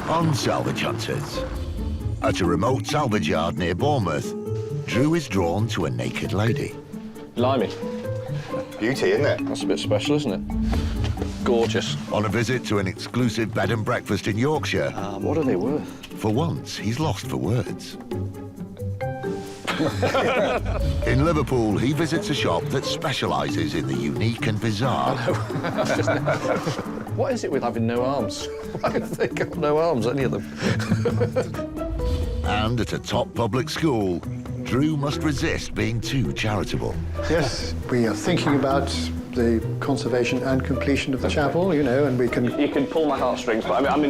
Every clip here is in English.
On Salvage Hunters. At a remote salvage yard near Bournemouth, Drew is drawn to a naked lady. Blimey. Beauty, isn't it? That's a bit special, isn't it? Gorgeous. On a visit to an exclusive bed and breakfast in Yorkshire. What are they worth? For once, he's lost for words. In Liverpool, he visits a shop that specialises in the unique and bizarre. What is it with having no arms? Why have they got no arms, any of them? And at a top public school, Drew must resist being too charitable. Yes, we are thinking about the conservation and completion of the chapel, you know, and we can... You can pull my heartstrings, but I'm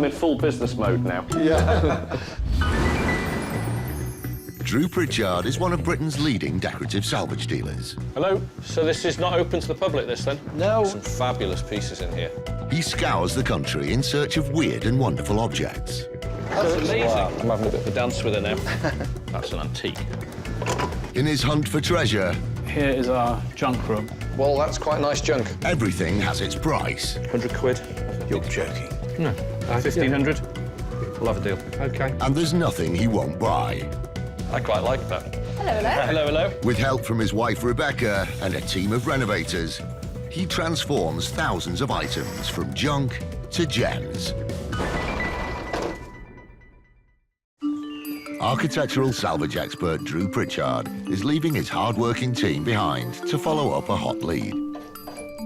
in full business mode now. Yeah. Drew Pritchard is one of Britain's leading decorative salvage dealers. Hello. So this is not open to the public, this then? No. Some fabulous pieces in here. He scours the country in search of weird and wonderful objects. That's amazing. Wow. I'm having a bit of a dance with her now. That's an antique. In his hunt for treasure, here is our junk room. Well, that's quite nice junk. everything has its price. 100 quid. You're joking. No. 1,500. We'll have a deal. OK. And there's nothing he won't buy. I quite like that. Hello, hello. Hello, hello. With help from his wife Rebecca and a team of renovators, he transforms thousands of items from junk to gems. Architectural salvage expert Drew Pritchard is leaving his hard-working team behind to follow up a hot lead.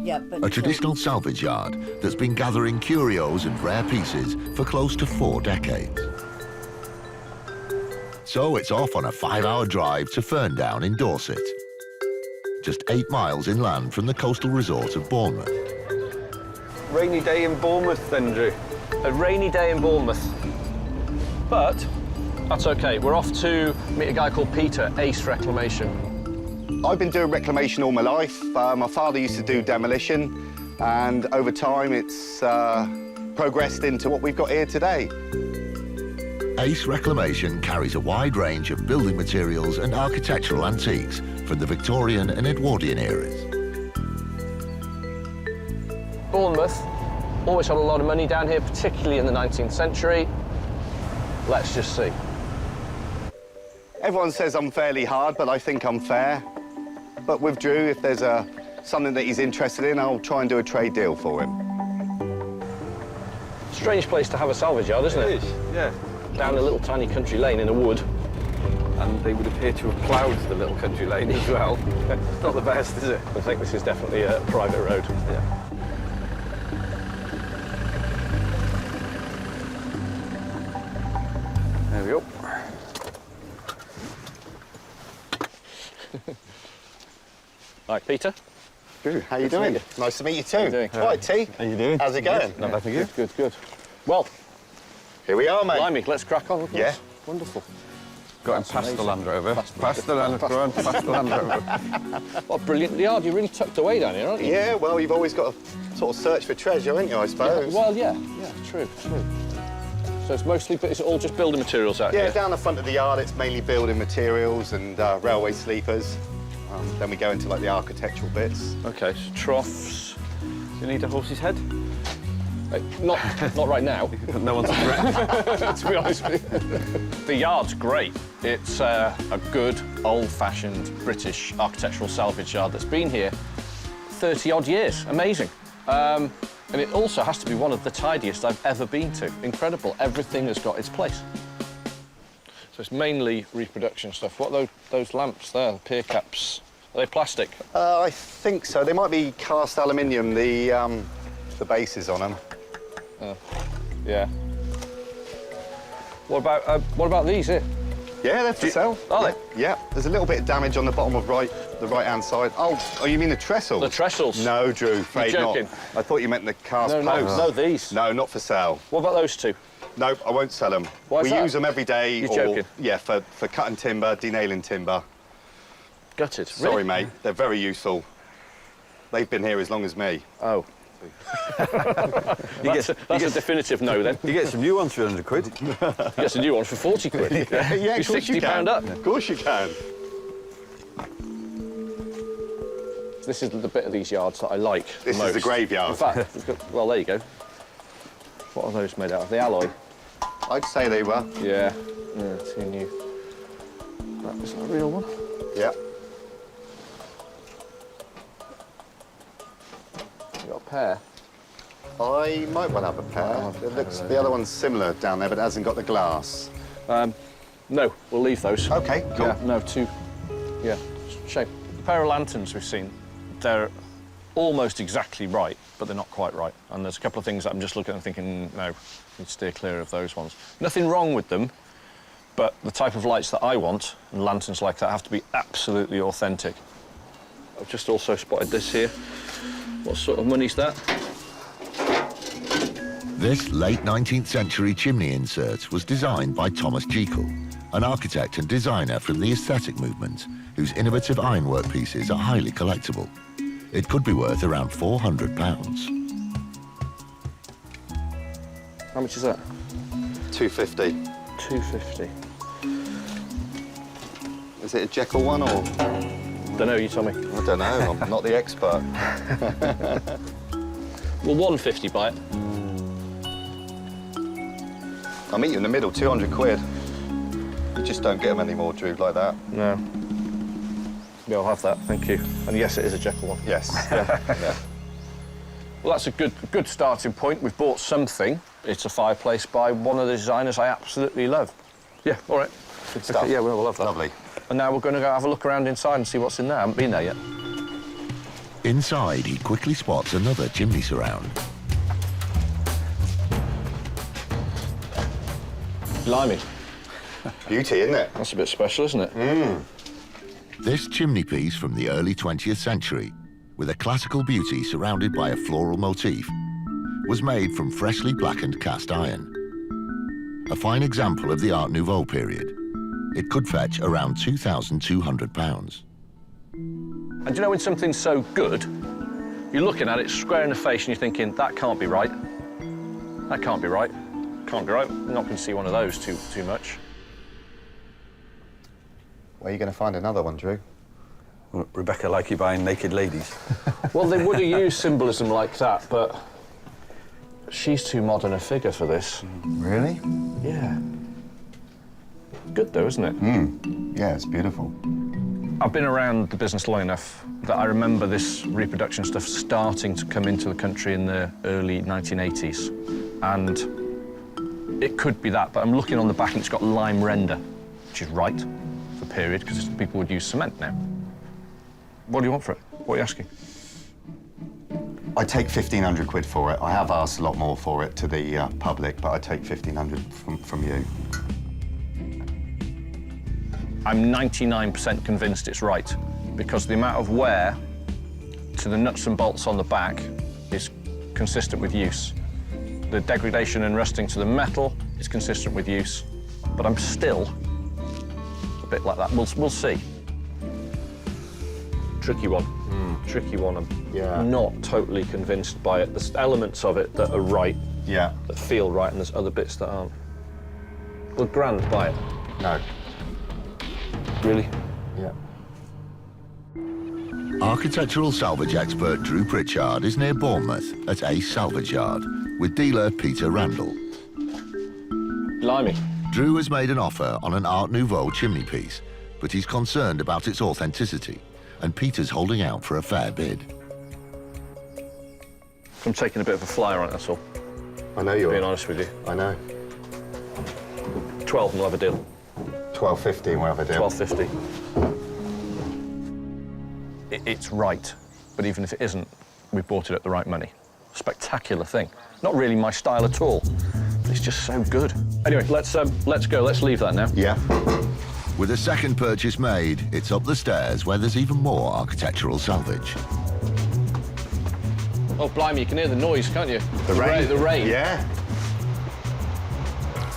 Yeah, but A traditional salvage yard that's been gathering curios and rare pieces for close to 4 decades. So it's off on a 5-hour drive to Ferndown in Dorset, just 8 miles inland from the coastal resort of Bournemouth. Rainy day in Bournemouth then, Drew. A rainy day in Bournemouth. But that's OK. We're off to meet a guy called Peter, Ace Reclamation. I've been doing reclamation all my life. My father used to do demolition, and over time it's progressed into what we've got here today. Ace Reclamation carries a wide range of building materials and architectural antiques from the Victorian and Edwardian eras. Bournemouth always had a lot of money down here, particularly in the 19th century. Let's just see. Everyone says I'm fairly hard, but I think I'm fair. But with Drew, if there's something that he's interested in, I'll try and do a trade deal for him. Strange place to have a salvage yard, isn't it? It is, yeah. Down a little tiny country lane in a wood. And they would appear to have ploughed the little country lane as well. It's not the best, is it? I think this is definitely a private road. Yeah. There we go. Hi, Peter. Drew, how you doing? Nice to meet you too. How you doing? Right, T. How you doing? How's it going? Not bad, thank you. Good, good. Well, Here we are, mate. blimey, let's crack on. Yeah. Wonderful. Got him past the Land Rover. Past the Land Rover. Past the Land Rover. What a brilliant yard. You're really tucked away down here, aren't you? Yeah, well, you've always got to sort of search for treasure, haven't you, I suppose? Well, yeah, true. So it's mostly, but it's all just building materials out Yeah, here? down the front of the yard, it's mainly building materials and railway sleepers. Then we go into, like, the architectural bits. OK, so troughs. Do you need a horse's head? Not right now, No one's correct. to be honest with you. The yard's great. It's a good, old-fashioned British architectural salvage yard that's been here 30-odd years. Amazing. And it also has to be one of the tidiest I've ever been to. Incredible. Everything has got its place. So it's mainly reproduction stuff. What are those lamps there, the pier caps? Are they plastic? I think so. They might be cast aluminium, the bases on them. Yeah. What about these here? Yeah, they're for sale. Are they? Yeah. There's a little bit of damage on the bottom of the right-hand side. Oh, you mean the trestles? The trestles? No, Drew, afraid You're not. joking? I thought you meant the cast posts. No, these. No, not for sale. What about those two? No, I won't sell them. Why is we that? use them every day. You're joking? Yeah, for cutting timber, denailing timber. Gutted. Sorry, Really? mate. They're very useful. They've been here as long as me. Oh. That's a definitive no, then. You get some new ones for 100 quid. You get a new one for 40 quid. Yeah, You're of course you can. £60 up. Of course you can. This is the bit of these yards that I like This the is the most. graveyard. In fact, well, there you go. What are those made out of? The alloy. I'd say they were. Yeah, too new. Is that a real one? Yeah. You got a pair? I might well have a pair. The other one's similar down there, but it hasn't got the glass. No, we'll leave those. Okay, cool. Yeah, no, two. Yeah, shame. The pair of lanterns we've seen, they're almost exactly right, but they're not quite right. And there's a couple of things that I'm just looking at and thinking, no, need to steer clear of those ones. Nothing wrong with them, but the type of lights that I want, and lanterns like that, have to be absolutely authentic. I've just also spotted this here. What sort of money's that? This late 19th century chimney insert was designed by Thomas Jekyll, an architect and designer from the aesthetic movement, whose innovative ironwork pieces are highly collectible. It could be worth around £400. How much is that? 250. 250. Is it a Jekyll one or? Don't know, you tell me. I don't know. I'm not the expert. Well, 150 by it. I'll meet you in the middle. 200 quid. You just don't get them anymore, Drew, like that. No. Yeah, I'll have that, thank you. And yes, it is a Jekyll one. Yes. Yeah. Well, that's a good starting point. We've bought something. It's a fireplace by one of the designers I absolutely love. Yeah, all right. Good stuff. Okay, yeah, we'll have that. Lovely. And now we're going to go have a look around inside and see what's in there. I haven't been there yet. Inside, he quickly spots another chimney surround. Blimey. Beauty, isn't it? That's a bit special, isn't it? This chimney piece from the early 20th century, with a classical beauty surrounded by a floral motif, was made from freshly blackened cast iron. A fine example of the Art Nouveau period. It could fetch around £2,200. And do you know when something's so good, you're looking at it square in the face and you're thinking, that can't be right. That can't be right. Can't be right. I'm not going to see one of those too much. Where are you going to find another one, Drew? Rebecca like you buying naked ladies. Well, they would have used symbolism like that, but she's too modern a figure for this. Really? Yeah. Good though, isn't it? Yeah, it's beautiful. I've been around the business long enough that I remember this reproduction stuff starting to come into the country in the early 1980s. And it could be that, but I'm looking on the back and it's got lime render, which is right for period, because people would use cement now. What do you want for it? What are you asking? I take 1,500 quid for it. I have asked a lot more for it to the public, but I take 1,500 from you. I'm 99% convinced it's right, because the amount of wear to the nuts and bolts on the back is consistent with use. The degradation and rusting to the metal is consistent with use, but I'm still a bit like that. We'll see. Tricky one. Tricky one. I'm not totally convinced by it. There's elements of it that are right, Yeah. that feel right, and there's other bits that aren't. Well, grand buy it. No. Really? Yeah. Architectural salvage expert Drew Pritchard is near Bournemouth at Ace Salvage Yard with dealer Peter Randall. Blimey. Drew has made an offer on an Art Nouveau chimney piece, but he's concerned about its authenticity, and Peter's holding out for a fair bid. I'm taking a bit of a flyer on it, that's all. I know you are. Being honest with you. I know. 12 and we'll have a deal. 12.50 and we'll have a deal. 12.50. It's right, but even if it isn't, we bought it at the right money. Spectacular thing. Not really my style at all, but it's just so good. Anyway, let's go. Let's leave that now. Yeah. With a second purchase made, it's up the stairs where there's even more architectural salvage. Oh, blimey, you can hear the noise, can't you? The rain. The rain. Yeah.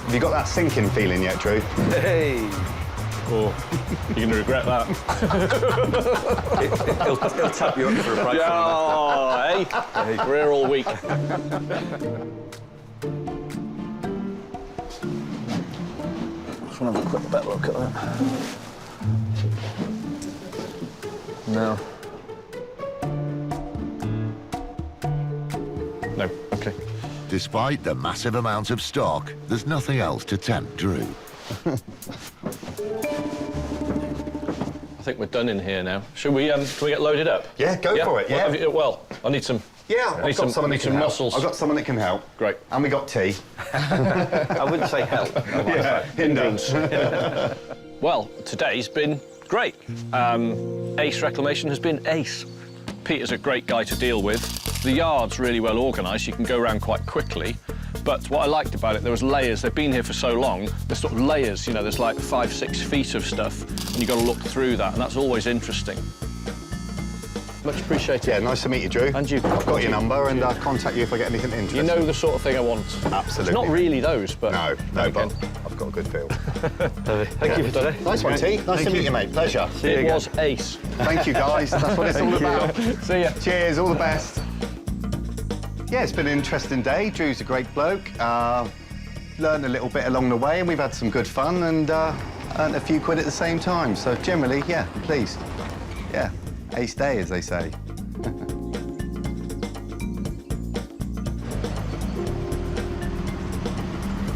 Have you got that sinking feeling yet, Drew? Hey! Oh, you're going to regret that. He'll tap you up for a price. Oh, hey. We're here all week. Just want to have a quick better look at that. No. No, OK. Despite the massive amount of stock, there's nothing else to tempt Drew. I think we're done in here now. Should we, can we get loaded up? Yeah, go for it, yeah. Well, I need some... Yeah, I've got someone that can help. muscles. I've got someone that can help. Great. And we got tea. I wouldn't say help. Yeah, hindrance. Well, today's been great. Ace Reclamation has been ace. Peter's a great guy to deal with. The yard's really well organised. You can go around quite quickly. But what I liked about it, there was layers. They've been here for so long. There's sort of layers, you know, there's like 5-6 feet of stuff, and you've got to look through that, and that's always interesting. Much appreciated. Yeah, nice to meet you, Drew. And you. I've got your number, and I'll contact you if I get anything interesting. You know the sort of thing I want. Absolutely. It's not really those, but... No, again. but I've got a good feel. Thank you for today. Nice one, T. Nice to meet you, mate. Pleasure. It was ace. Thank you, guys. That's what it's all about. See ya. Cheers, all the best. Yeah, it's been an interesting day. Drew's a great bloke. Learned a little bit along the way, and we've had some good fun and earned a few quid at the same time. So generally, yeah, pleased. Yeah, ace day, as they say.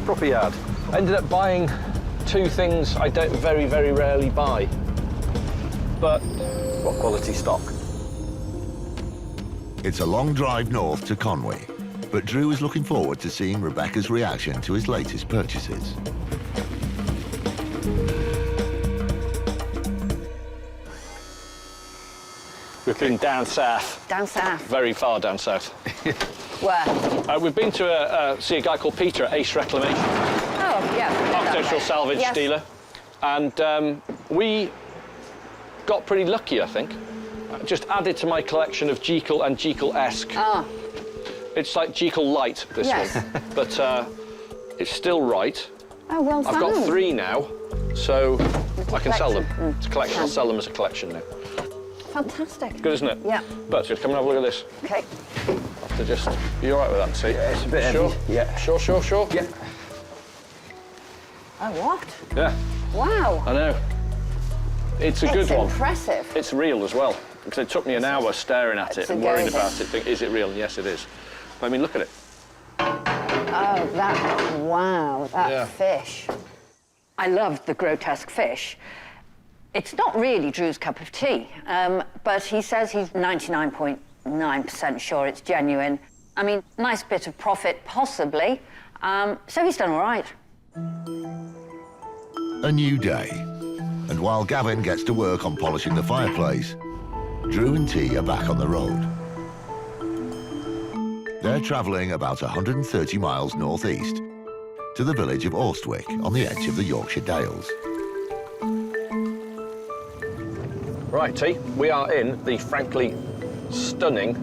Proper yard. I ended up buying 2 things I don't very, very rarely buy. But what quality stock? It's a long drive north to Conwy, but Drew is looking forward to seeing Rebecca's reaction to his latest purchases. We've been down south. Down south. Very far down south. Where? We've been to see a guy called Peter at Ace Reclamation, Oh, yeah. architectural salvage Yes. dealer. And we got pretty lucky, I think. Just added to my collection of Jekyll and Jekyll-esque. Ah, It's like Jekyll Light, this Yes. one. But it's still right. oh, well I've found. got 3 now, so I can sell them. collection. It's a collection. I'll sell them as a collection now. Fantastic. Good, isn't it? Yeah. But just come and have a look at this. Okay. To just, are you all right with that, see? Yeah, it's a bit Sure? heavy. Yeah. Sure? Yeah. Oh, what? Yeah, Wow. I know. It's a good one. Impressive. It's real as well, because it took me an hour staring at it It's and worrying amazing. about it. Think, is it real? And yes, it is. I mean, look at it. Oh, wow, that Yeah. fish. I love the grotesque fish. It's not really Drew's cup of tea, but he says he's 99.9% sure it's genuine. I mean, nice bit of profit, possibly. So he's done all right. A new day, and while Gavin gets to work on polishing the fireplace, Drew and T are back on the road. They're travelling about 130 miles northeast to the village of Orstwick on the edge of the Yorkshire Dales. Right, T, we are in the frankly stunning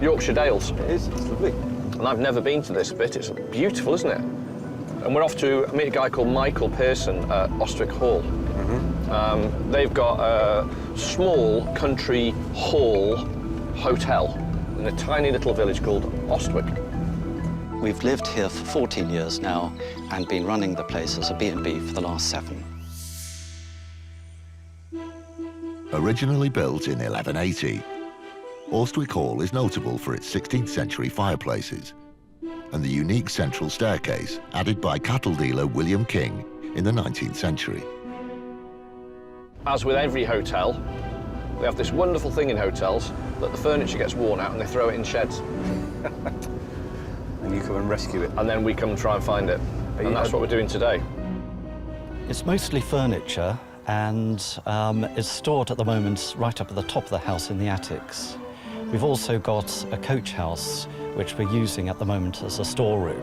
Yorkshire Dales. It is. It's lovely. And I've never been to this bit. It's beautiful, isn't it? And we're off to meet a guy called Michael Pearson at Ostwick Hall. They've got a small country hall hotel in a tiny little village called Ostwick. We've lived here for 14 years now and been running the place as a B&B for the last 7. Originally built in 1180, Orstwick Hall is notable for its 16th century fireplaces and the unique central staircase added by cattle dealer William King in the 19th century. As with every hotel, they have this wonderful thing in hotels that the furniture gets worn out and they throw it in sheds. And you come and rescue it. And then we come and try and find it. And that's what we're doing today. It's mostly furniture and is stored at the moment right up at the top of the house in the attics. We've also got a coach house which we're using at the moment as a storeroom.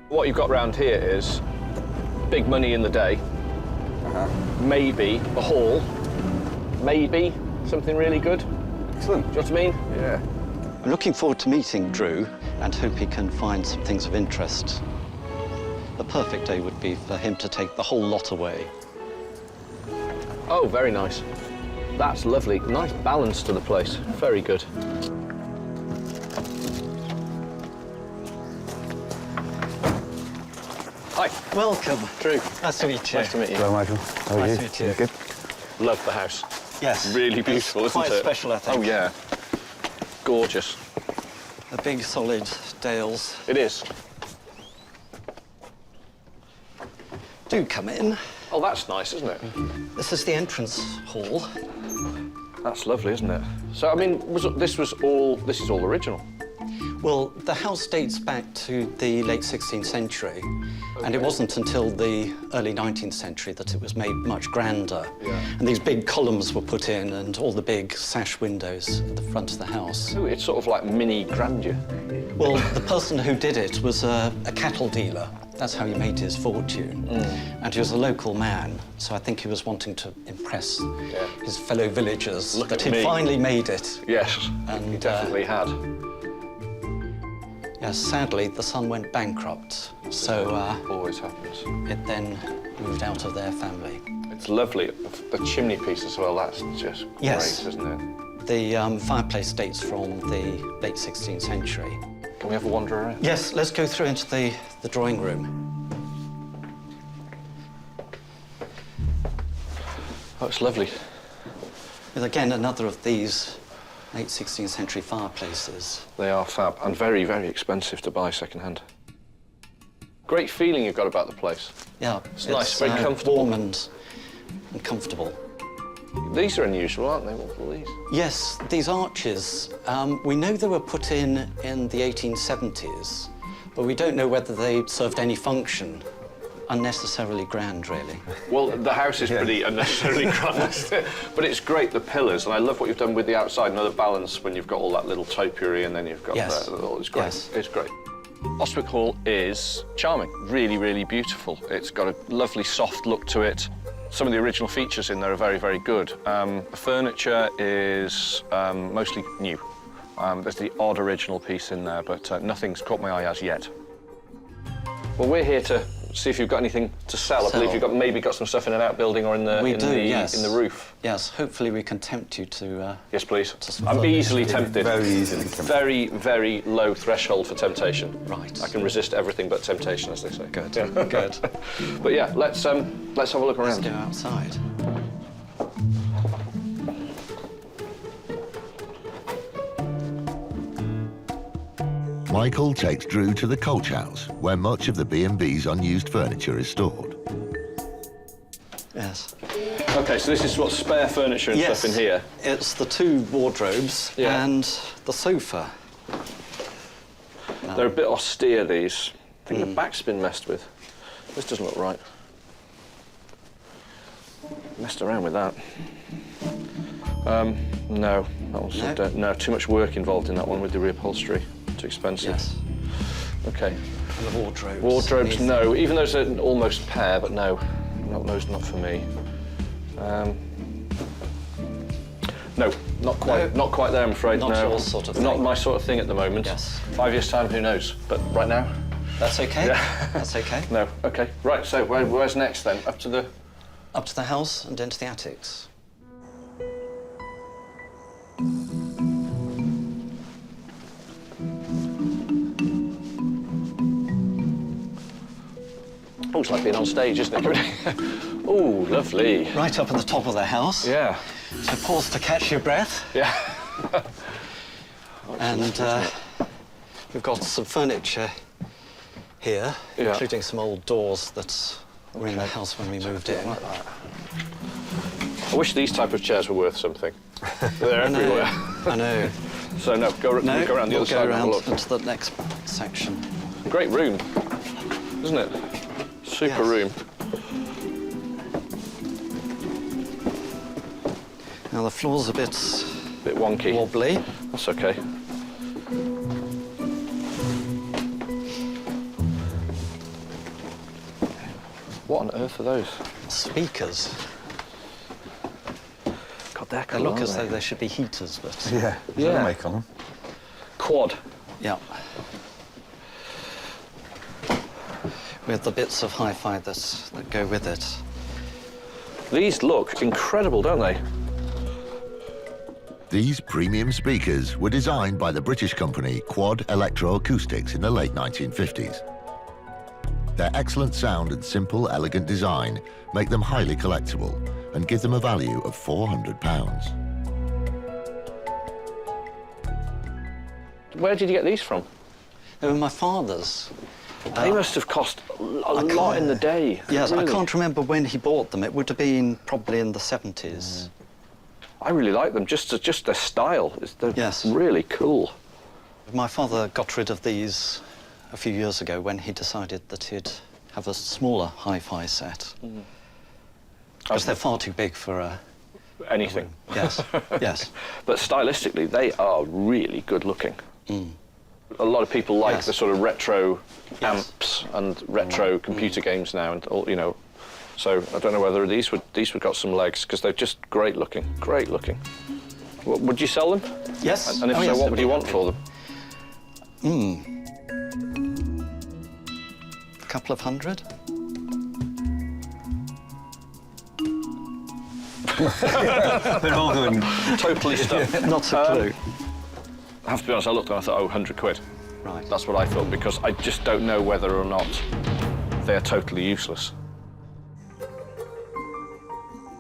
What you've got round here is big money in the day, maybe a hall, maybe something really good. Excellent. Do you know what I mean? Yeah. I'm looking forward to meeting Drew and hope he can find some things of interest. The perfect day would be for him to take the whole lot away. Oh, very nice. That's lovely. Nice balance to the place. Very good. Hi. Welcome. Drew. Nice to meet you. Nice to meet you. Hello, Michael. How are Nice you? to meet you. Good. Love the house. Yes. Really beautiful, It's isn't quite it? special, I think. Oh, yeah. Gorgeous. A big solid Dales. It is. Do come in. Oh, that's nice, isn't it? This is the entrance hall. That's lovely, isn't it? So, I mean, this is all original? Well, the house dates back to the late 16th century, and it wasn't until the early 19th century that it was made much grander. Yeah. And these big columns were put in, and all the big sash windows at the front of the house. Ooh, it's sort of like mini grandeur. Well, the person who did it was a cattle dealer. That's how he made his fortune. And he was a local man, so I think he was wanting to impress his fellow villagers that he'd finally made it. Yes, And, he definitely had. Yes, sadly, the son went bankrupt, so Always happens. it then moved out of their family. It's lovely. The chimney piece as well, that's just Yes. great, isn't it? The fireplace dates from the late 16th century. Can we have a wander around? Yes, let's go through into the drawing room. Oh, it's lovely. With, again, another of these late 16th century fireplaces. They are fab and very, very expensive to buy second-hand. Great feeling you've got about the place. Yeah, It's nice, very comfortable. warm and comfortable. These are unusual, aren't they? What are these? Yes, these arches, we know they were put in the 1870s, but we don't know whether they served any function. Unnecessarily grand, really. Well, the house is pretty unnecessarily grand, but it's great, the pillars, and I love what you've done with the outside, the balance when you've got all that little topiary and then you've got Yes. that. It's great. Yes. It's great. Ostwick Hall is charming, really, really beautiful. It's got a lovely soft look to it. Some of the original features in there are very, very good. The furniture is mostly new. There's the odd original piece in there, but nothing's caught my eye as yet. Well, we're here to see if you've got anything to sell. I believe you've maybe got some stuff in an outbuilding or in the in the roof. Yes, hopefully we can tempt you to... Yes, please. some I'm furniture. easily tempted. Very easily tempted. Very, very low threshold for temptation. Right. I can resist everything but temptation, as they say. Good, Yeah. good. But yeah, let's have a look Let's around. go outside. Michael takes Drew to the coach house, where much of the B&B's unused furniture is stored. Yes. Okay, so this is what spare furniture and Yes, stuff in here. it's the two wardrobes and the sofa. They're a bit austere, these. I think the back's been messed with. This doesn't look right. Messed around with that. No, that one's no, too much work involved in that one with the reupholstery. Too expensive. Yes. Okay. And the wardrobes. Wardrobes, These- no. Even though it's an almost pair, but no. Those not for me. No, not quite. No. Not quite there, I'm afraid. Not no. your sort of Not thing. my sort of thing at the moment. Yes. 5 years' time, who knows? But right now, That's okay? Yeah. That's okay. no. Okay. Right. So where's next then? Up to the. Up to the house and into the attics. Oh, it's like being on stage, isn't it? Oh, lovely. Right up at the top of the house. Yeah. So pause to catch your breath. Yeah. And we've got some furniture here, Yeah. including some old doors that were in the house when we moved in. Like that. I wish these type of chairs were worth something. They're I know, everywhere. I know. So no, go around the we'll other go side and have a around look. into the next section. Great room, isn't it? Super Yes. room. Now the floor's a bit Bit wonky. wobbly. That's okay. What on earth are those? Speakers. God, they're They cool, look aren't as they? though they should be heaters, but Yeah, Yeah. make on them. Quad. yeah. With the bits of hi-fi that go with it. These look incredible, don't they? These premium speakers were designed by the British company Quad Electroacoustics in the late 1950s. Their excellent sound and simple, elegant design make them highly collectible and give them a value of £400. Where did you get these from? They were my father's. They must have cost a lot in the day. Yes, really. I can't remember when he bought them. It would have been probably in the 70s. I really like them, just their style. They're Yes. really cool. My father got rid of these a few years ago when he decided that he'd have a smaller hi-fi set. Because they're far too big for a... Anything. Yes, yes. But stylistically, they are really good looking. A lot of people like Yes. the sort of retro Yes. amps and retro computer games now, and all, you know. So I don't know whether these would got some legs, because they're just great looking. Great looking. Would you sell them? Yes. And if Oh, so, yes, what I'd would be you want happy. for them? A couple of hundred? They're all going. Totally stuffed. Not a clue. I have to be honest, I looked and I thought, oh, 100 quid. Right. That's what I thought, because I just don't know whether or not they're totally useless.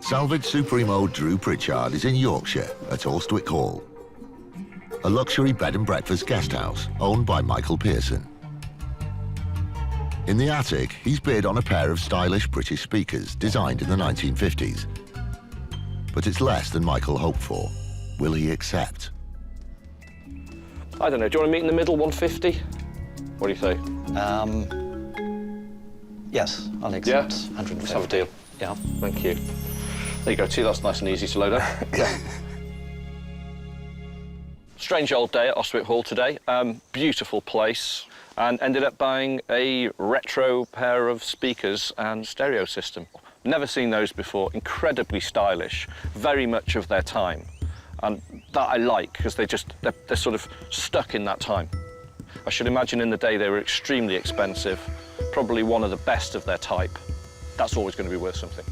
Salvage Supremo Drew Pritchard is in Yorkshire at Alstwick Hall, a luxury bed and breakfast guest house owned by Michael Pearson. In the attic, he's bid on a pair of stylish British speakers designed in the 1950s. But it's less than Michael hoped for. Will he accept? I don't know, do you want to meet in the middle, 150? What do you say? Yes, I'll Yeah? accept 150. Let's have a deal. Yeah. Thank you. There you go, see, that's nice and easy to load up. Yeah. Strange old day at Alstwick Hall today. Beautiful place, and ended up buying a retro pair of speakers and stereo system. Never seen those before, incredibly stylish, very much of their time. And that I like, because they're sort of stuck in that time. I should imagine in the day they were extremely expensive, probably one of the best of their type. That's always going to be worth something.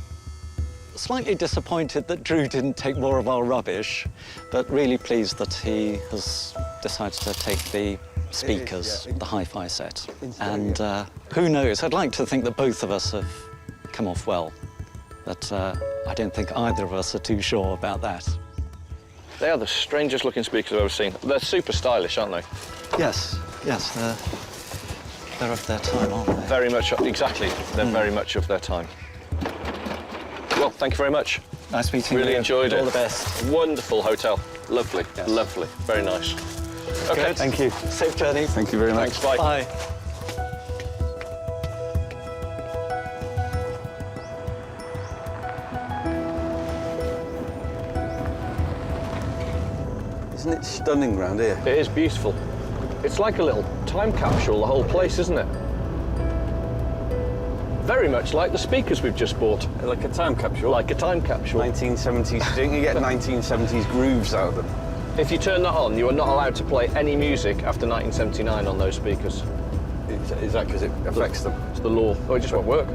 Slightly disappointed that Drew didn't take more of our rubbish, but really pleased that he has decided to take the speakers, the hi-fi set. And who knows, I'd like to think that both of us have come off well, but I don't think either of us are too sure about that. They are the strangest looking speakers I've ever seen. They're super stylish, aren't they? Yes, yes, they're of their time, aren't they? Very much, exactly. They're very much of their time. Well, thank you very much. Nice meeting you. Really enjoyed it. All the best. Wonderful hotel. Lovely, Yes. lovely. Very nice. Okay. Good. Thank you. Safe journey. Thank you very much. Thanks, bye. Bye. Isn't it stunning round here? It is beautiful. It's like a little time capsule, the whole place, isn't it? Very much like the speakers we've just bought. Like a time capsule. Like a time capsule. 1970s. Don't you get 1970s grooves out of them? If you turn that on, you are not allowed to play any music after 1979 on those speakers. Is that because it affects them? It's the law. Oh, it just won't work.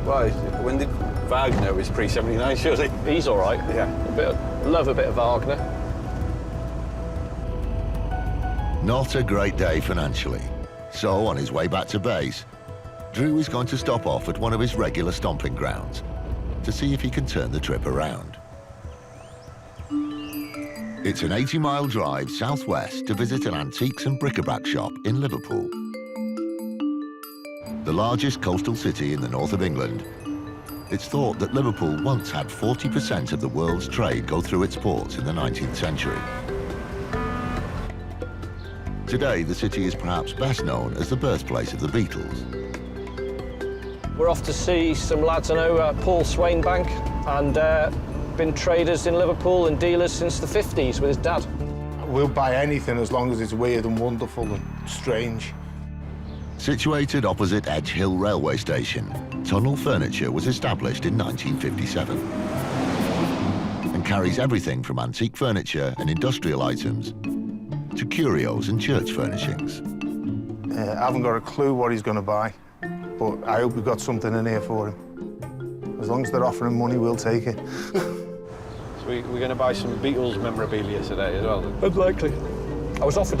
Why? When did Wagner was pre-79, surely? He's all right. Yeah. Love a bit of Wagner. Not a great day financially. So, on his way back to base, Drew is going to stop off at one of his regular stomping grounds to see if he can turn the trip around. It's an 80-mile drive southwest to visit an antiques and bric-a-brac shop in Liverpool. The largest coastal city in the north of England, it's thought that Liverpool once had 40% of the world's trade go through its ports in the 19th century. Today, the city is perhaps best known as the birthplace of the Beatles. We're off to see some lads I know, Paul Swainbank, and been traders in Liverpool and dealers since the 50s with his dad. We'll buy anything as long as it's weird and wonderful and strange. Situated opposite Edge Hill railway station, Tunnel Furniture was established in 1957 and carries everything from antique furniture and industrial items to curios and church furnishings. I haven't got a clue what he's going to buy, but I hope we've got something in here for him. As long as they're offering money, we'll take it. So we're going to buy some Beatles memorabilia today as well? Unlikely. I was offered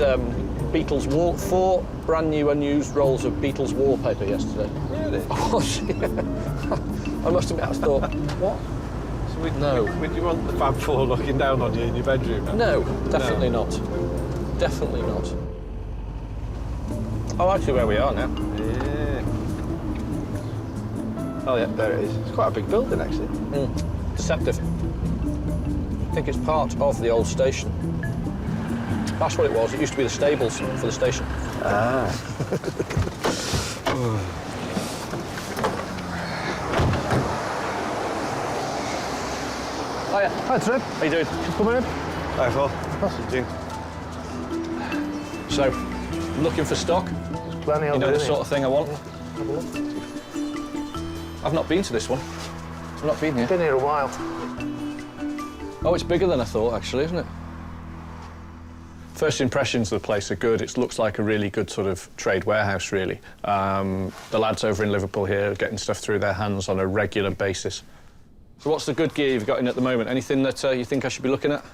Beatles 4 brand new unused rolls of Beatles wallpaper yesterday. Really? Oh, yeah. I must admit, I thought, what? So No. Would you want the Fab Four looking down on you in your bedroom? No, definitely not. Definitely not. I like where we are now. Yeah. Oh yeah, there it is. It's quite a big building, actually. Deceptive. I think it's part of the old station. That's what it was. It used to be the stables for the station. Ah. Oh, yeah. Hi, Trip. How you doing? Come in. Hi, Phil. What's it doing? So, looking for stock? Plenty You of know it, the isn't sort it? of thing I want? Have a look. I've not been to this one. I've not been here. Been here a while. Oh, it's bigger than I thought, actually, isn't it? First impressions of the place are good. It looks like a really good sort of trade warehouse, really. The lads over in Liverpool here are getting stuff through their hands on a regular basis. So what's the good gear you've got in at the moment? Anything that you think I should be looking at?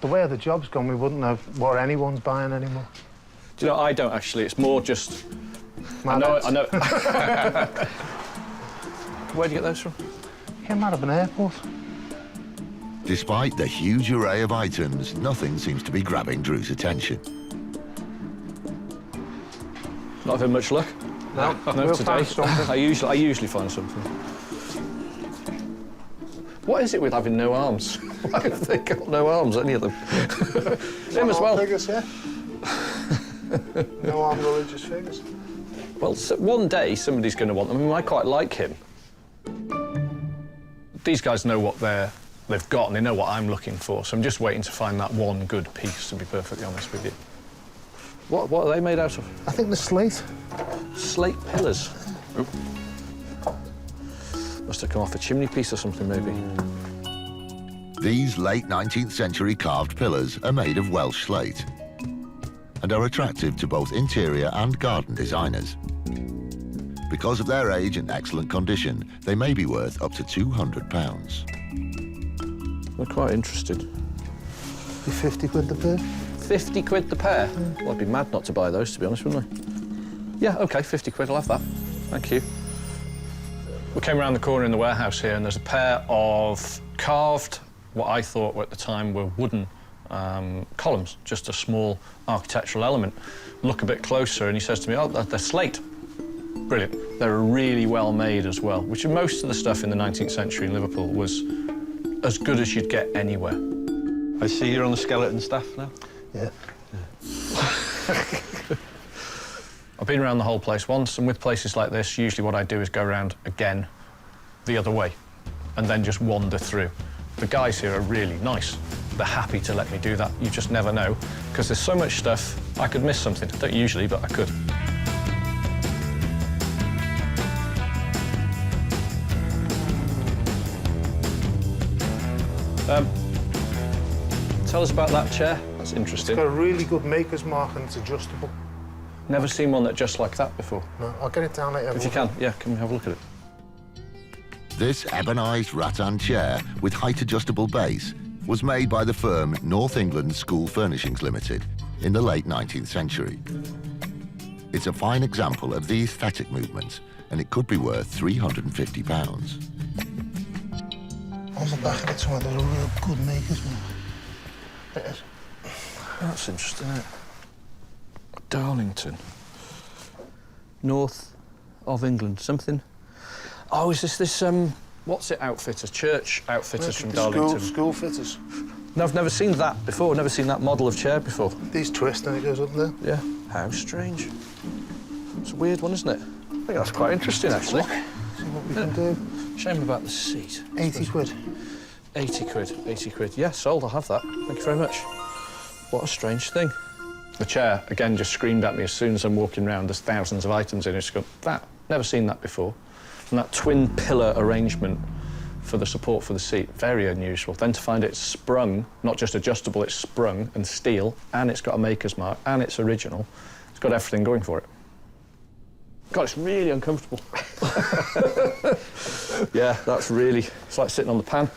The way the job's gone, we wouldn't know what anyone's buying anymore. Do you know, I don't actually. It's more just... My I know. Where'd you get those from? Came out of an airport. Despite the huge array of items, nothing seems to be grabbing Drew's attention. Not having much luck? No, No, we'll today. find something. I usually find something. What is it with having no arms? Why have they got no arms, any of them? Him as well. Figures, yeah. No armed religious figures. Well, so one day somebody's going to want them. I mean, I quite like him. These guys know what they've got and they know what I'm looking for, so I'm just waiting to find that one good piece, to be perfectly honest with you. What are they made out of? I think the slate. Slate pillars. Oop. Must have come off a chimney piece or something, maybe. These late 19th century carved pillars are made of Welsh slate and are attractive to both interior and garden designers. Because of their age and excellent condition, they may be worth up to £200. I'm quite interested. Be 50 quid the pair. 50 quid the pair? Well, I'd be mad not to buy those, to be honest, wouldn't I? Yeah, OK, 50 quid, I'll have that. Thank you. We came around the corner in the warehouse here and there's a pair of carved, what I thought at the time were wooden columns, just a small architectural element. Look a bit closer and he says to me, oh, they're slate. Brilliant. They're really well made as well, which most of the stuff in the 19th century in Liverpool was as good as you'd get anywhere. I see you're on the skeleton staff now. Yeah. I've been around the whole place once, and with places like this, usually what I do is go around again the other way and then just wander through. The guys here are really nice. They're happy to let me do that. You just never know, because there's so much stuff, I could miss something. I don't usually, but I could. Tell us about that chair. That's interesting. It's got a really good maker's mark and it's adjustable. Never seen one that just like that before. No, I'll get it down later. If you can, yeah, can we have a look at it? This ebonised rattan chair with height-adjustable base was made by the firm North England School Furnishings Limited in the late 19th century. It's a fine example of the aesthetic movement, and it could be worth £350. On the back of it's one of the real good makers, man. It is. That's interesting, isn't it? Darlington. North of England, something. Oh, is this what's it, outfitters? Church outfitters from Darlington. School fitters. No, I've never seen that before, never seen that model of chair before. These twist and it goes up there. Yeah, how strange. It's a weird one, isn't it? I think that's quite interesting, actually. See what we can do. Shame about the seat. 80 quid. 80 quid, 80 quid. Yeah, sold, I'll have that. Thank you very much. What a strange thing. The chair, again, just screamed at me as soon as I'm walking around. There's thousands of items in it. It's got that. Never seen that before. And that twin pillar arrangement for the support for the seat, very unusual. Then to find it sprung, not just adjustable, it's sprung and steel, and it's got a maker's mark, and it's original. It's got everything going for it. God, it's really uncomfortable. Yeah, that's really... It's like sitting on the pan.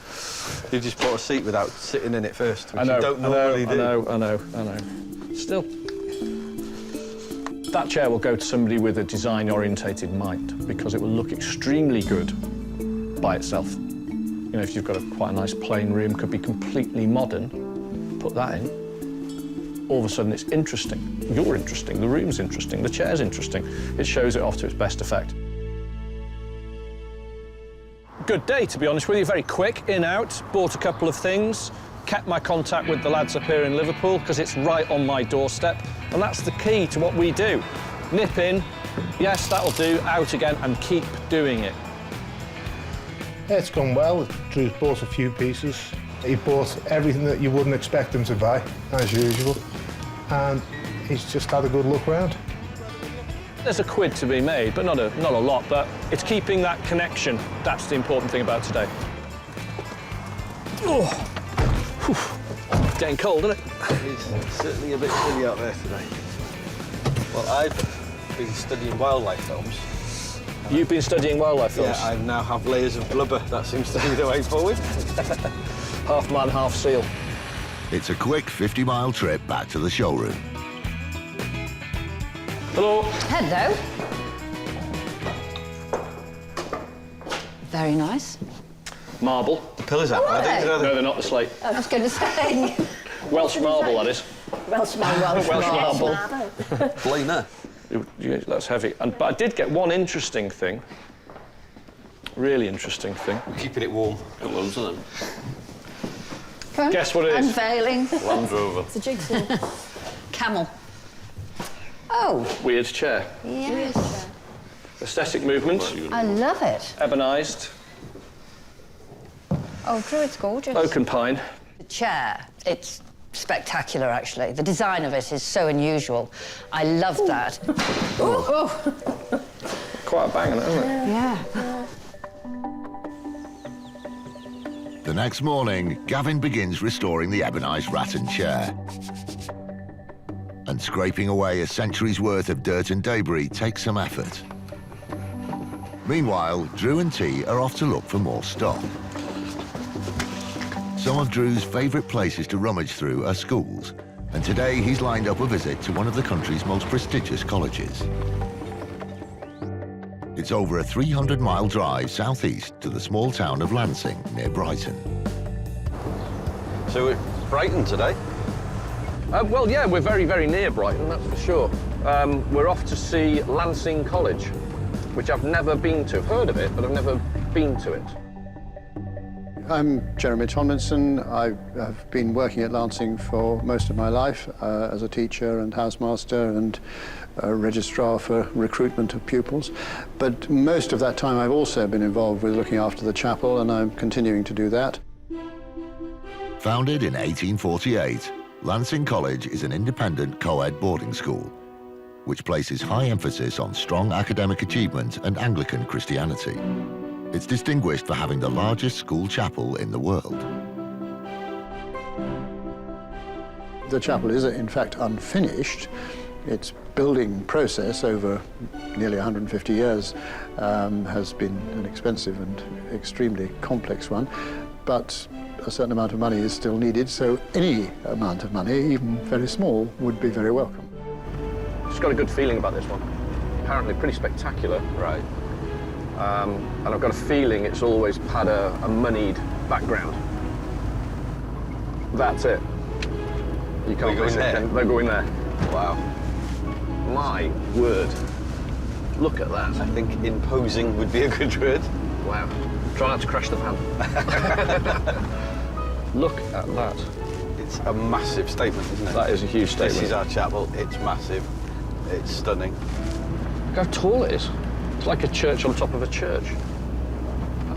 You just bought a seat without sitting in it first, which I know, you don't normally do. I know. Still. That chair will go to somebody with a design-orientated mind because it will look extremely good by itself. You know, if you've got quite a nice plain room, could be completely modern, put that in. all of a sudden it's interesting. You're interesting, the room's interesting, the chair's interesting. It shows it off to its best effect. Good day, to be honest with you, very quick, in, out, bought a couple of things, kept my contact with the lads up here in Liverpool because it's right on my doorstep, and that's the key to what we do. Nip in, yes, that'll do, out again, and keep doing it. Yeah, it's gone well. Drew's bought a few pieces. He bought everything that you wouldn't expect him to buy, as usual, and he's just had a good look round. There's a quid to be made, but not a lot, but it's keeping that connection. That's the important thing about today. Oh. Whew. Getting cold, isn't it? It's certainly a bit chilly out there today. Well, I've been studying wildlife films. You've been studying wildlife films? Yeah, I now have layers of blubber. That seems to be the way forward. Half man, half seal. It's a quick 50-mile trip back to the showroom. Hello. Hello. Very nice. Marble. The pillars out Oh, there. No, they're not the slate. I was going to say. Welsh marble, that is. Welsh marble. Blainer. That's heavy. But I did get one interesting thing. Really interesting thing. We're keeping it warm. Got loads of them. Come on. Guess what it is? Unveiling. Land Rover. It's a jigsaw. Camel. Oh. Weird chair. Yes. Aesthetic movement. I love it. Ebonised. Oh, Drew, it's gorgeous. Oak and pine. The chair, it's spectacular, actually. The design of it is so unusual. I love that. Oh. Quite a banger, isn't it? Yeah. The next morning, Gavin begins restoring the ebonised rattan chair. And scraping away a century's worth of dirt and debris takes some effort. Meanwhile, Drew and T are off to look for more stock. Some of Drew's favourite places to rummage through are schools, and today he's lined up a visit to one of the country's most prestigious colleges. It's over a 300-mile drive southeast to the small town of Lancing, near Brighton. So we're Brighton today? Well, yeah, we're very, very near Brighton, that's for sure. We're off to see Lancing College, which I've never been to. I've heard of it, but I've never been to it. I'm Jeremy Tomlinson. I have been working at Lancing for most of my life as a teacher and housemaster and registrar for recruitment of pupils. But most of that time I've also been involved with looking after the chapel, and I'm continuing to do that. Founded in 1848, Lancing College is an independent co-ed boarding school, which places high emphasis on strong academic achievement and Anglican Christianity. It's distinguished for having the largest school chapel in the world. The chapel is, in fact, unfinished. Its building process over nearly 150 years has been an expensive and extremely complex one, but a certain amount of money is still needed, so any amount of money, even very small, would be very welcome. Just got a good feeling about this one. Apparently pretty spectacular. Right. And I've got a feeling it's always had a moneyed background. That's it. You can't They go in there? They're going there. Wow. My word. Look at that. I think imposing would be a good word. Wow. Try not to crash the pan. Look at that. It's a massive statement, isn't it? That is a huge statement. This is our chapel. It's massive. It's stunning. Look how tall it is. It's like a church on top of a church.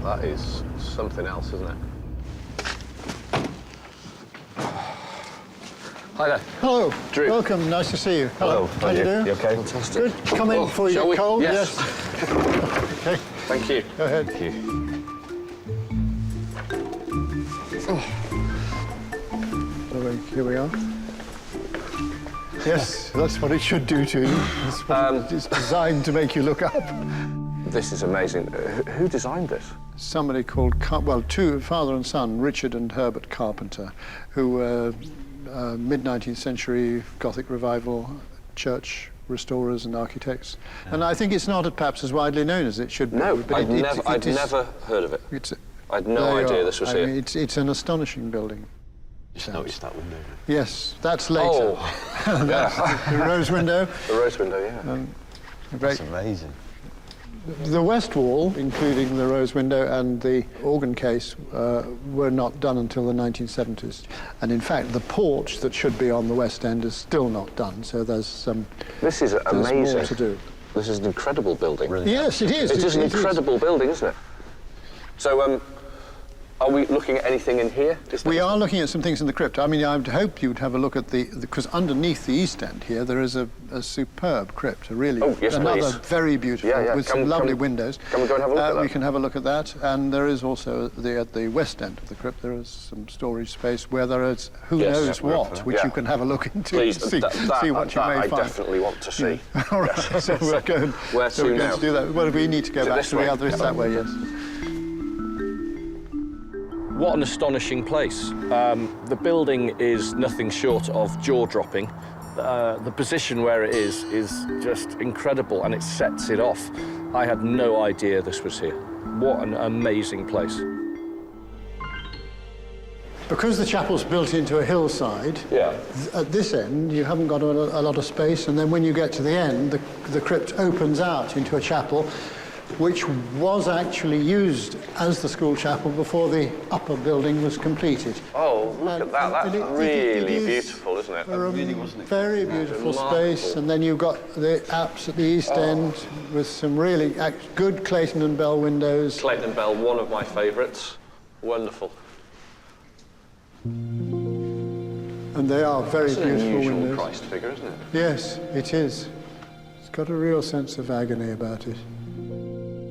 That is something else, isn't it? Hi there. Hello. Drew. Welcome. Nice to see you. Hello. How do you do? You okay? Fantastic. Good. Come in before you shall get we? cold. Yes. Okay. Thank you. Go ahead. Thank you. Here we are. Yes, that's what it should do to you. It's what it's designed to make you look up. This is amazing. Who designed this? Somebody called, two, father and son, Richard and Herbert Carpenter, who were mid-19th century Gothic revival church restorers and architects. And I think it's not perhaps as widely known as it should be. No, but I'd never heard of it. It's, I had no idea this was here. I mean, it's an astonishing building. Just noticed that window. Yes, that's later. Oh, That's the rose window. the rose window, yeah. That's amazing. The west wall, including the rose window and the organ case, were not done until the 1970s. And in fact, the porch that should be on the west end is still not done, so there's some This is there's amazing. more to do. This is an incredible building. Really? Yes, it is. It is an incredible building, isn't it? So, are we looking at anything in here? We are looking at some things in the crypt. I mean, I'd hope you'd have a look at because underneath the east end here, there is a superb crypt, Oh, yes, another please. very beautiful, Yeah, yeah. with some lovely windows. Can we go and have a look at that? We can have a look at that. And there is also, at the west end of the crypt, there is some storage space where there is who Yes, knows yeah, what, which yeah. you can have a look into Please, and see what you may I find. definitely want to see. All right, so we're going, Where so to we're going now? to do that. Well, we need to go Is it back this to way? the other, it's that way, yes. What an astonishing place. The building is nothing short of jaw-dropping. The position where it is just incredible, and it sets it off. I had no idea this was here. What an amazing place. Because the chapel's built into a hillside, Yeah. at this end you haven't got a lot of space, and then when you get to the end, the crypt opens out into a chapel, which was actually used as the school chapel before the upper building was completed. Oh, look at that. That's It really is beautiful, isn't it? Very beautiful Remarkable. space, and then you've got the apse at the east end with some really good Clayton and Bell windows. Clayton and Bell, one of my favourites. Wonderful. And they are very It's an beautiful unusual windows. priced figure, isn't it? Yes, it is. It's got a real sense of agony about it.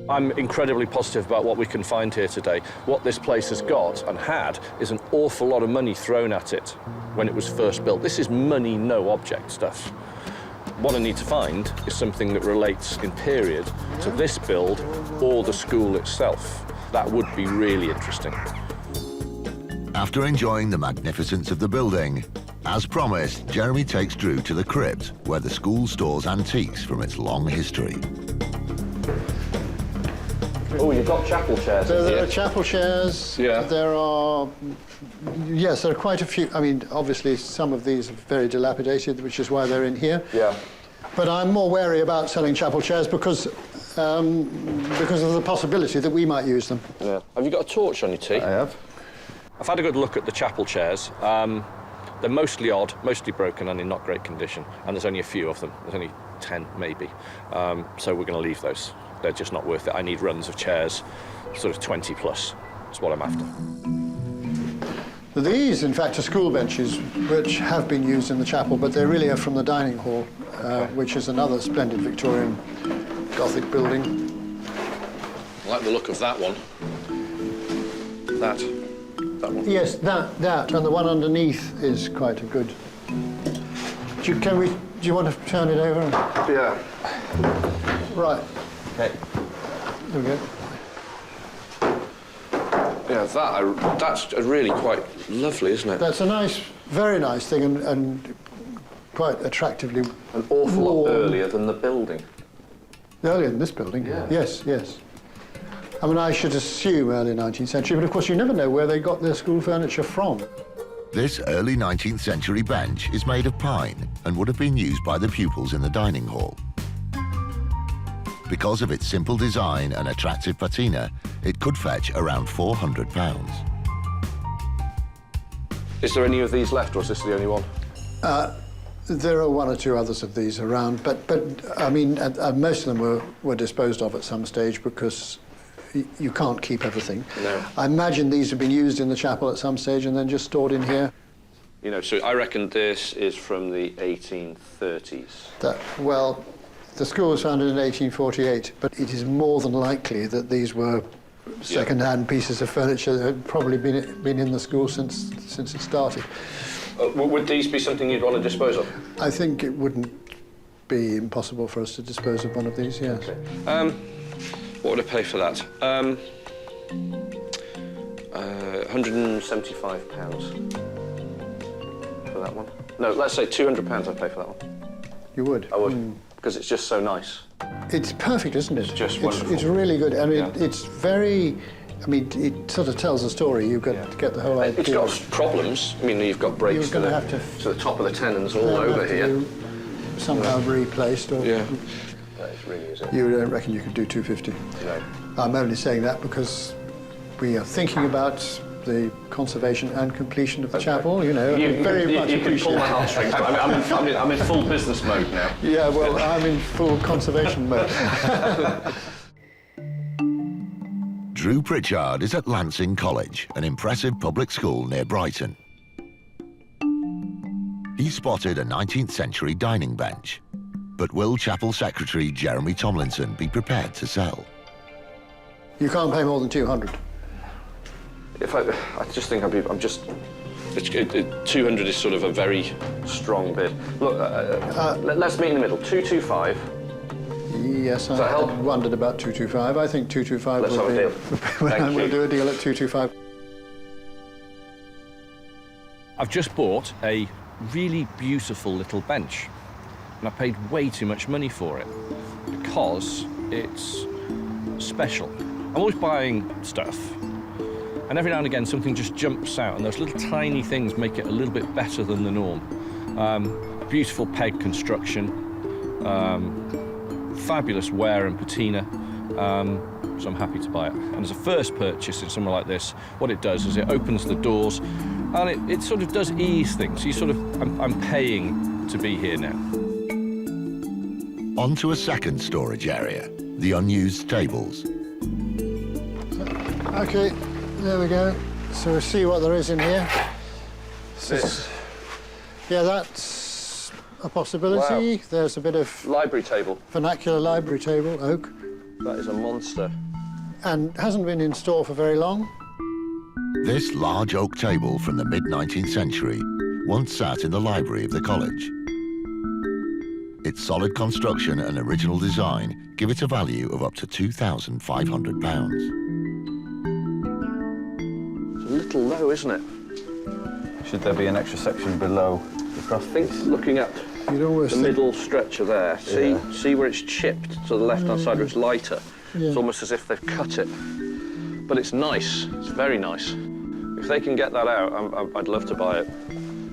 I'm incredibly positive about what we can find here today. What this place has got and had is an awful lot of money thrown at it when it was first built. This is money, no object stuff. What I need to find is something that relates in period to this build or the school itself. That would be really interesting. After enjoying the magnificence of the building, as promised, Jeremy takes Drew to the crypt, where the school stores antiques from its long history. Oh, you've got chapel chairs So in there here. are chapel chairs. Yeah. There are, yes, there are quite a few. I mean, obviously, some of these are very dilapidated, which is why they're in here. Yeah. But I'm more wary about selling chapel chairs because of the possibility that we might use them. Yeah. Have you got a torch on your tee? I have. I've had a good look at the chapel chairs. They're mostly odd, mostly broken and in not great condition, and there's only a few of them. There's only 10, maybe. So we're going to leave those. They're just not worth it. I need runs of chairs, sort of 20 plus. That's what I'm after. These, in fact, are school benches which have been used in the chapel, but they really are from the dining hall, which is another splendid Victorian Gothic building. I like the look of that one. That one. Yes, that, and the one underneath is quite a good. Do you want to turn it over? Yeah. Right. Okay. There we go. Yeah, that's really quite lovely, isn't it? That's a nice, very nice thing, and quite attractively An awful lot warm. earlier than the building. Earlier than this building? Yeah. Yes, yes. I mean, I should assume early 19th century, but of course you never know where they got their school furniture from. This early 19th century bench is made of pine and would have been used by the pupils in the dining hall. Because of its simple design and attractive patina, it could fetch around £400. Is there any of these left, or is this the only one? There are one or two others of these around, but I mean, most of them were disposed of at some stage because you can't keep everything. No. I imagine these have been used in the chapel at some stage and then just stored in here. You know, so I reckon this is from the 1830s. Well, the school was founded in 1848, but it is more than likely that these were second-hand pieces of furniture that had probably been in the school since it started. Would these be something you'd want to dispose of? I think it wouldn't be impossible for us to dispose of one of these, yes. Okay. What would I pay for that? £175 for that one. No, let's say £200 I'd pay for that one. You would? I would, because it's just so nice. It's perfect, isn't it? It's just wonderful. It's really good. I mean, Yeah. it's very I mean, it sort of tells a story. You've got to get the whole idea. It's got problems. I mean, you've got breaks to the top of the tenons all over here. Somehow replaced, or yeah. That is really, is it? You don't reckon you could do 250? No. I'm only saying that because we are thinking about the conservation and completion of the chapel. You know, you can pull my heartstrings. I'm in full business mode now. Yeah, well, I'm in full conservation mode. Drew Pritchard is at Lancing College, an impressive public school near Brighton. He spotted a 19th century dining bench, but will Chapel Secretary Jeremy Tomlinson be prepared to sell? You can't pay more than 200. I just think 200 is sort of a very strong bid. Look, let's meet in the middle. 225. Yes, I wondered about 225. I think 225 Let's have a deal. We'll do a deal at 225. I've just bought a really beautiful little bench, and I paid way too much money for it because it's special. I'm always buying stuff, and every now and again something just jumps out, and those little tiny things make it a little bit better than the norm. Beautiful peg construction, fabulous wear and patina, so I'm happy to buy it. And as a first purchase in somewhere like this, what it does is it opens the doors, and it sort of does ease things. You sort of, I'm paying to be here now. On to a second storage area, the unused tables. Okay, there we go. So we'll see what there is in here. Yeah, that's a possibility. Wow. There's a bit of Library table. vernacular library table, oak. That is a monster. And hasn't been in store for very long. This large oak table from the mid-19th century once sat in the library of the college. Its solid construction and original design give it a value of up to £2,500. It's a little low, isn't it? Should there be an extra section below the cross? I think looking at the middle stretcher there, see where it's chipped to the left-hand side where it's lighter? Yeah. It's almost as if they've cut it. But it's nice, it's very nice. If they can get that out, I'd love to buy it.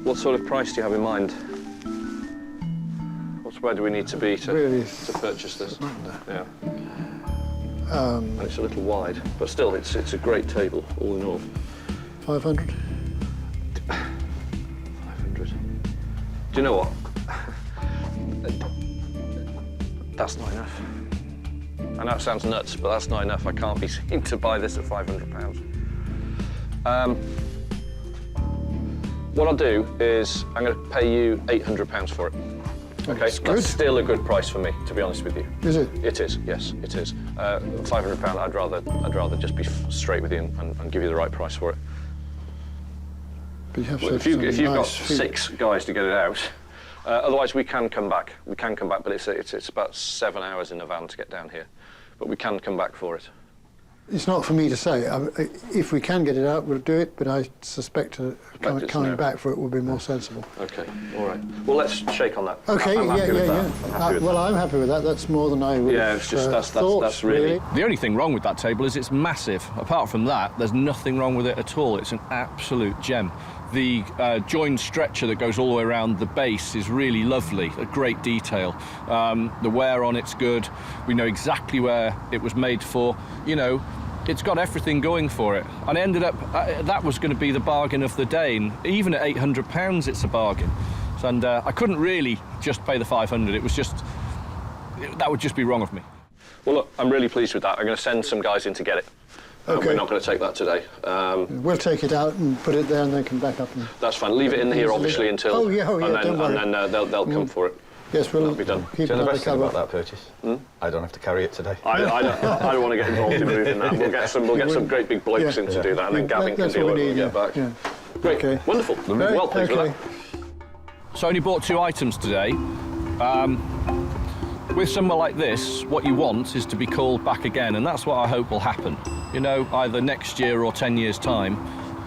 What sort of price do you have in mind? Where do we need to be to purchase this? Yeah. And it's a little wide, but still, it's a great table, all in all. 500? 500. Do you know what? That's not enough. I know it sounds nuts, but that's not enough. I can't be seen to buy this at £500. What I'll do is I'm going to pay you £800 for it. Okay, that's still a good price for me, to be honest with you. Is it? It is, yes, it is. £500, I'd rather just be straight with you and give you the right price for it. But you have if you've got 6 guys to get it out, otherwise we can come back. We can come back, but it's about 7 hours in a van to get down here. But we can come back for it. It's not for me to say. If we can get it out, we'll do it, but I suspect coming back for it will be more sensible. OK, all right. Well, let's shake on that. OK, I'm happy with that. I'm happy with that. That's more than I would have it's just, that's really... The only thing wrong with that table is it's massive. Apart from that, there's nothing wrong with it at all. It's an absolute gem. The joined stretcher that goes all the way around the base is really lovely, a great detail. The wear on it's good. We know exactly where it was made for. You know, it's got everything going for it. And I ended up, that was going to be the bargain of the day. And even at £800, it's a bargain. And I couldn't really just pay the 500. It was just, that would just be wrong of me. Well, look, I'm really pleased with that. I'm going to send some guys in to get it. Okay. We're not going to take that today. We'll take it out and put it there and they can back up. And that's fine. Leave it in here, obviously, until... And then they'll come for it. Yes, we'll be done. Do you know the best thing about that purchase? I don't have to carry it today. I don't want to get involved in moving that. We'll get some great big blokes in to do that, and then Gavin can deal with it when we get back. Yeah. Great, wonderful. Well pleased with that. So I only bought 2 items today. With somewhere like this, what you want is to be called back again, and that's what I hope will happen. You know, either next year or 10 years' time.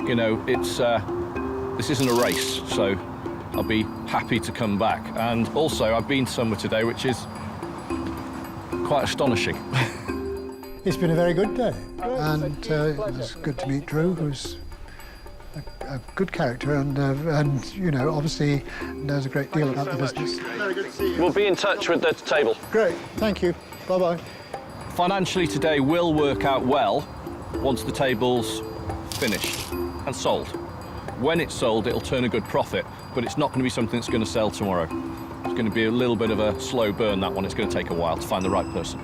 You know, it's this isn't a race, so I'll be happy to come back. And also, I've been somewhere today which is quite astonishing. It's been a very good day, and it's good to meet Drew, who's a good character and you know, obviously knows a great deal about the business. Very good to see you. We'll be in touch with the table. Great, thank you. Bye-bye. Financially today will work out well once the table's finished and sold. When it's sold, it'll turn a good profit, but it's not going to be something that's going to sell tomorrow. It's going to be a little bit of a slow burn, that one. It's going to take a while to find the right person.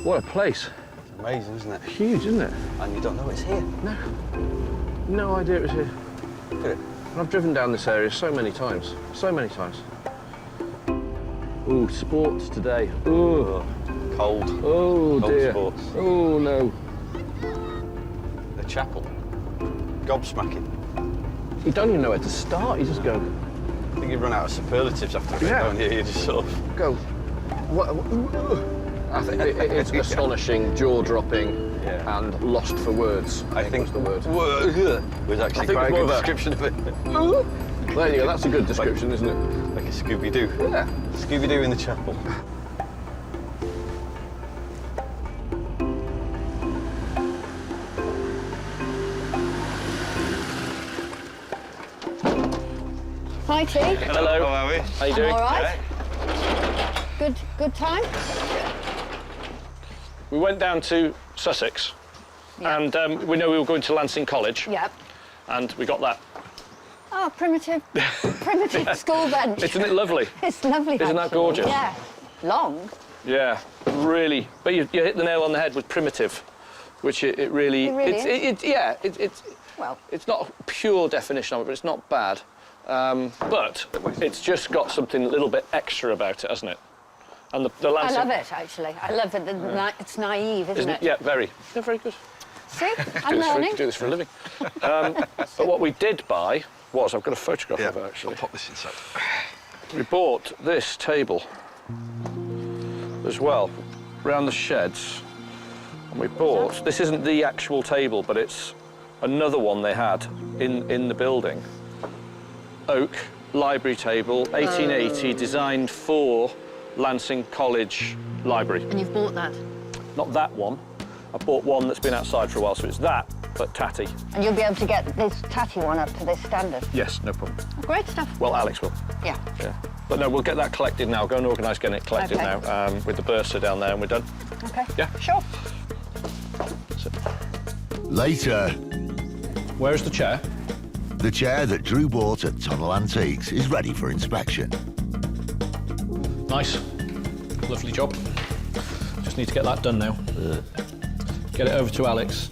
What a place. It's amazing, isn't it? Huge, isn't it? And you don't know it's here. No. No idea it was here. Look at it. And I've driven down this area so many times. So many times. Ooh, sports today. Ooh. Cold. Oh, Cold dear. sports. Oh, no. The chapel. Gobsmacking. You don't even know where to start. You just go. I think you run out of superlatives after a bit, don't you? You just sort of... Go. What? I think it's astonishing, jaw-dropping, and lost for words. I think was the word. Was actually quite a good description of it. There you go. That's a good description, isn't it? Like a Scooby-Doo. Yeah. Scooby-Doo in the chapel. Hi, T. Hello. How are we? How you doing? All right. Good time. We went down to Sussex, and we know we were going to Lancing College, Yep. and we got that. Oh, primitive school bench. Isn't it lovely? It's lovely. Isn't that actually. gorgeous? Yeah. Long. Yeah, really. But you hit the nail on the head with primitive, which it really. It really It's Well. It's not a pure definition of it, but it's not bad. But it's just got something a little bit extra about it, hasn't it? And the I Lancing. love it, actually. I love it. It's naive, isn't it? Yeah, very. Yeah, very good. See? I'm learning. Do this for a living. But what we did buy was, I've got a photograph of it, actually. I'll pop this inside. We bought this table as well, round the sheds. And we bought, this isn't the actual table, but it's another one they had in the building. Oak library table, 1880, designed for Lancing College Library. And you've bought that? Not that one. I bought one that's been outside for a while, so it's that, but tatty. And you'll be able to get this tatty one up to this standard? Yes, no problem. Great stuff. Well, Alex will. Yeah. Yeah. But no, we'll get that collected now. Go and organise getting it collected Okay. now with the bursar down there, and we're done. Okay. Yeah. Sure. That's it. Later, Where's the chair? the chair that Drew bought at Tunnel Antiques is ready for inspection. Nice. Lovely job. Just need to get that done now. Get it over to Alex.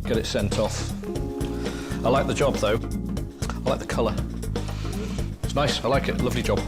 Get it sent off. I like the job, though. I like the colour. It's nice. I like it. Lovely job.